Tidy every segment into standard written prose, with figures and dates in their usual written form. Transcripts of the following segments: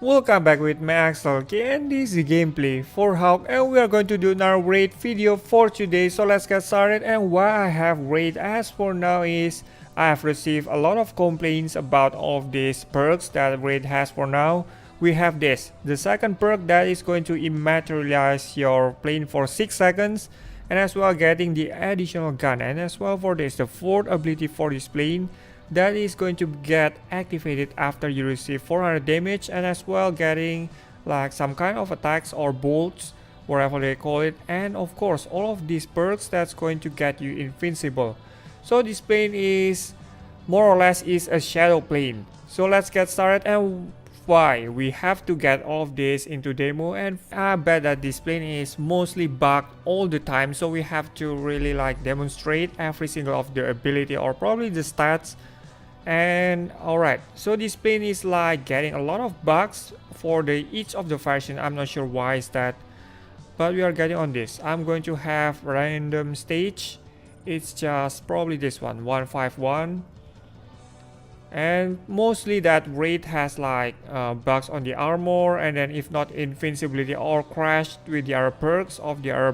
Welcome back with me Axel, and this is the gameplay for Hawk, and we are going to do another raid video for today. So let's get started. And why I have raid as for now is I have received a lot of complaints about all of these perks that raid has for now. We have this, the second perk that is going to immaterialize your plane for 6 seconds, and as well getting the additional gun, and as well for this, the fourth ability for this plane that is going to get activated after you receive 400 damage, and as well getting like some kind of attacks or bolts, whatever they call it, and of course all of these perks that's going to get you invincible. So this plane is more or less is a shadow plane. So let's get started. And why we have to get all of this into demo, and I bet that this plane is mostly bugged all the time, so we have to really like demonstrate every single of the ability or probably the stats. And alright, so this plane is like getting a lot of bugs for the each of the version. I'm not sure why is that, but we are getting on this. I'm going to have random stage. It's just probably this one, 151, and mostly that raid has like bugs on the armor, and then if not invincibility or crashed with the other perks of the other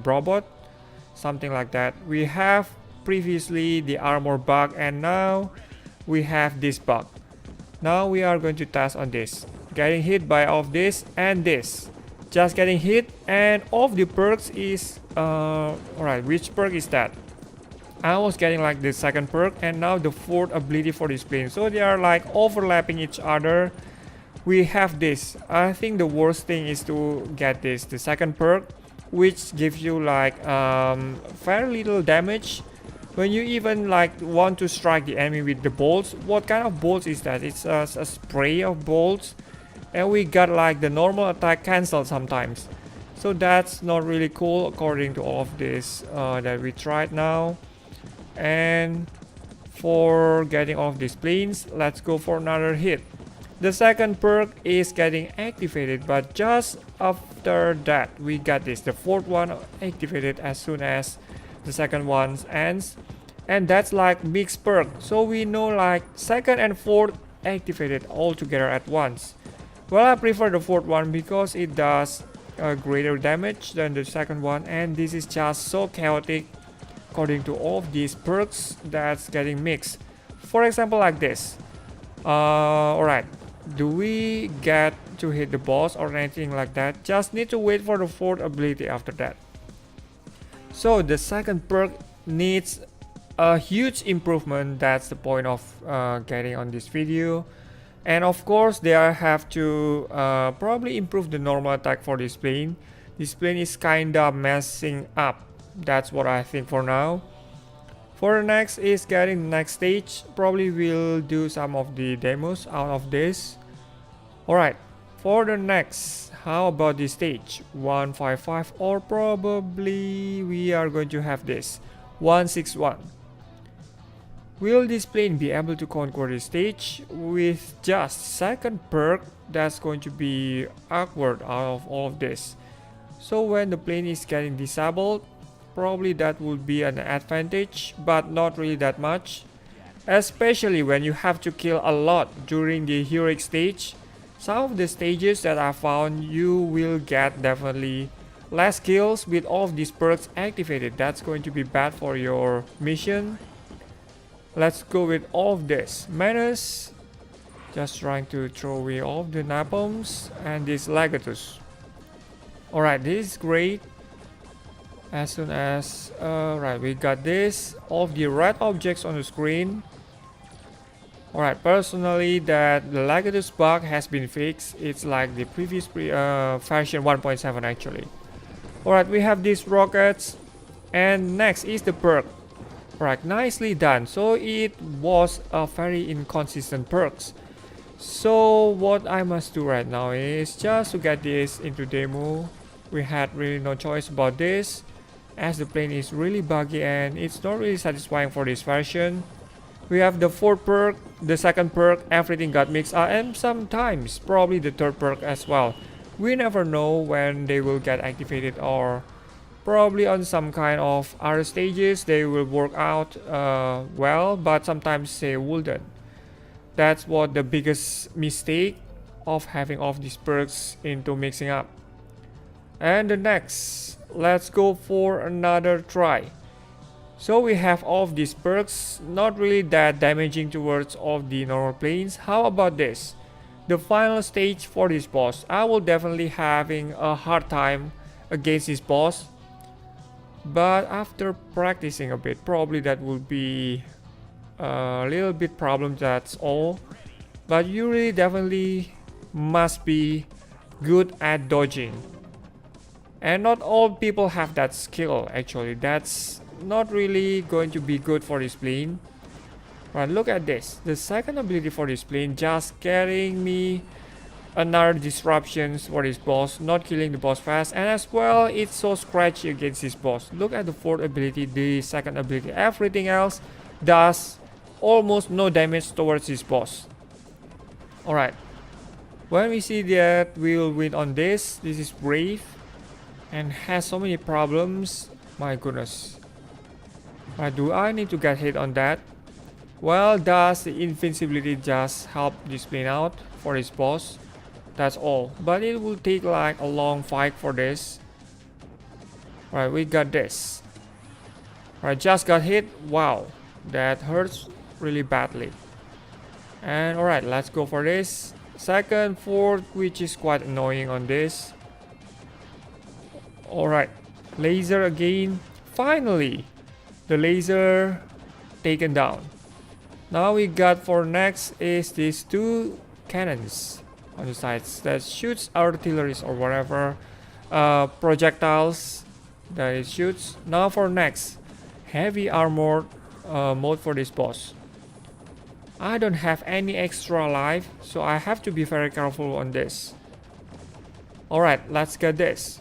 robot, something like that. We have previously the armor bug, and now we have this bug. Now we are going to test on this, getting hit by all of this and this, just getting hit. And all of the perks is alright, which perk is that? I was getting like the second perk and now the fourth ability for this plane, so they are like overlapping each other. We have this, I think the worst thing is to get this, the second perk, which gives you like very little damage when you even like want to strike the enemy with the bolts. What kind of bolts is that? It's a spray of bolts, and we got like the normal attack cancelled sometimes, so that's not really cool according to all of this that we tried now. And for getting off these planes, let's go for another hit. The second perk is getting activated, but just after that we got this, the fourth one activated as soon as the second one ends, and that's like mixed perk, so we know like second and fourth activated all together at once. Well, I prefer the fourth one because it does greater damage than the second one, and this is just so chaotic according to all of these perks that's getting mixed. For example, like this. Alright, do we get to hit the boss or anything like that? Just need to wait for the fourth ability after that. So the second perk needs a huge improvement. That's the point of getting on this video. And of course they have to probably improve the normal attack for this plane. This plane is kinda messing up. That's what I think for now. For the next is getting the next stage. Probably we'll do some of the demos out of this. Alright, for the next, how about this stage? 155, or probably we are going to have this 161. Will this plane be able to conquer this stage with just second perk? That's going to be awkward out of all of this. So when the plane is getting disabled, probably that would be an advantage, but not really that much, especially when you have to kill a lot during the heroic stage. Some of the stages that I found, you will get definitely less kills with all of these perks activated. That's going to be bad for your mission. Let's go with all of this. Menace, just trying to throw away all of the napalms, and this Legatus. Alright, this is great. As soon as right, we got this, all of the red objects on the screen. Alright, personally that the Legatus bug has been fixed. It's like the previous version 1.7 actually. Alright, we have these rockets, and next is the perk. Alright, nicely done. So it was a very inconsistent perks. So what I must do right now is just to get this into demo. We had really no choice about this, as the plane is really buggy and it's not really satisfying for this version. We have the fourth perk, the second perk, everything got mixed up, and sometimes probably the third perk as well. We never know when they will get activated, or probably on some kind of other stages they will work out well, but sometimes they wouldn't. That's what the biggest mistake of having all of these perks into mixing up. And the next, let's go for another try. So we have all of these perks, not really that damaging towards all of the normal planes. How about this? The final stage for this boss. I will definitely having a hard time against this boss. But after practicing a bit, probably that will be a little bit problem, that's all. But you really definitely must be good at dodging. And not all people have that skill actually. That's not really going to be good for this plane. Right, look at this. The second ability for this plane just carrying me another disruptions for this boss, not killing the boss fast, and as well it's so scratchy against this boss. Look at the fourth ability, the second ability. Everything else does almost no damage towards this boss. Alright. When we see that we will win on this is WRAITH and has so many problems. My goodness. Do I need to get hit on that? Well, does the invincibility just help this plane out for this boss? That's all. But it will take like a long fight for this. Right, we got this. Right, just got hit. Wow, that hurts really badly. And alright, let's go for this. Second, fourth, which is quite annoying on this. Alright, laser again. Finally, the laser taken down. Now we got for next is these two cannons on the sides that shoots artilleries or whatever projectiles that it shoots. Now for next, heavy armored mode for this boss. I don't have any extra life, so I have to be very careful on this. Alright, let's get this.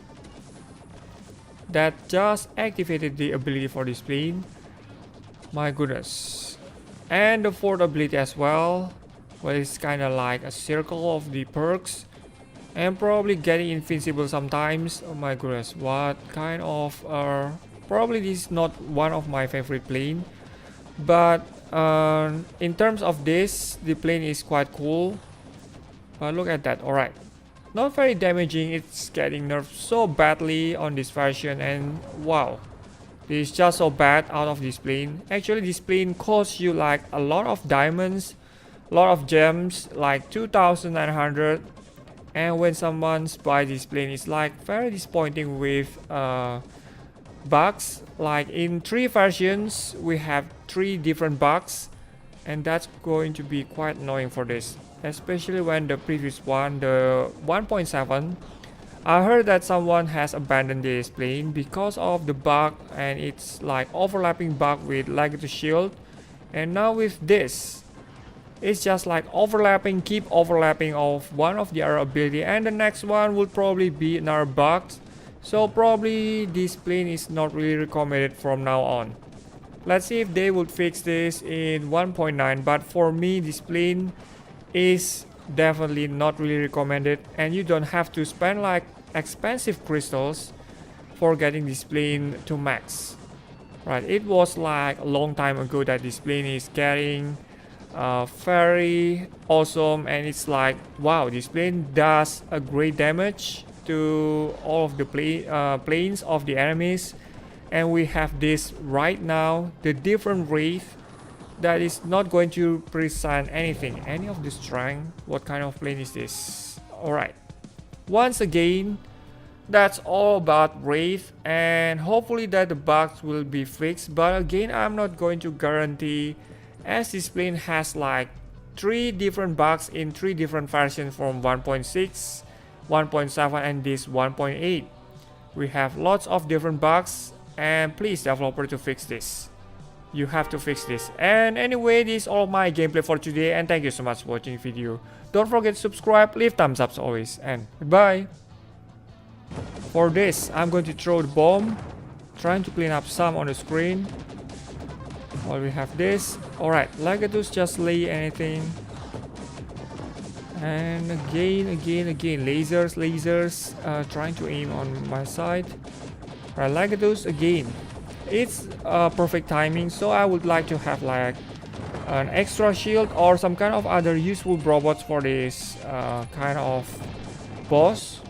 That just activated the ability for this plane. My goodness. And the fourth ability as well. Well, it's kind of like a circle of the perks. And probably getting invincible sometimes. Oh my goodness, what kind of... probably this is not one of my favorite plane. But in terms of this, the plane is quite cool. But look at that, alright. Not very damaging, it's getting nerfed so badly on this version, and wow. This is just so bad out of this plane. Actually, this plane costs you like a lot of diamonds, a lot of gems, like 2,900. And when someone buys this plane, it's like very disappointing with bugs. Like in 3 versions, we have 3 different bugs. And that's going to be quite annoying for this. Especially when the previous one, the 1.7, I heard that someone has abandoned this plane because of the bug, and it's like overlapping bug with legacy shield. And now with this, it's just like overlapping, keep overlapping of one of the other ability, and the next one will probably be another bug. So probably this plane is not really recommended from now on. Let's see if they would fix this in 1.9, but for me this plane is definitely not really recommended, and you don't have to spend like expensive crystals for getting this plane to max. Right, it was like a long time ago that this plane is getting very awesome, and it's like wow, this plane does a great damage to all of the planes of the enemies. And we have this right now, the different WRAITH that is not going to present anything, any of the strength. What kind of plane is this? Alright, once again, that's all about WRAITH, and hopefully that the bugs will be fixed. But again, I'm not going to guarantee, as this plane has like 3 different bugs in 3 different versions from 1.6, 1.7 and this 1.8. We have lots of different bugs, and please developer to fix this. You have to fix this. And anyway, this is all my gameplay for today, and thank you so much for watching the video. Don't forget to subscribe, leave thumbs up as always, and goodbye. For this, I'm going to throw the bomb, trying to clean up some on the screen. While we have this. Alright, Legatus just lay anything. And again, lasers, trying to aim on my side. Right, Legatus again. It's perfect timing, so I would like to have like an extra shield or some kind of other useful robots for this kind of boss.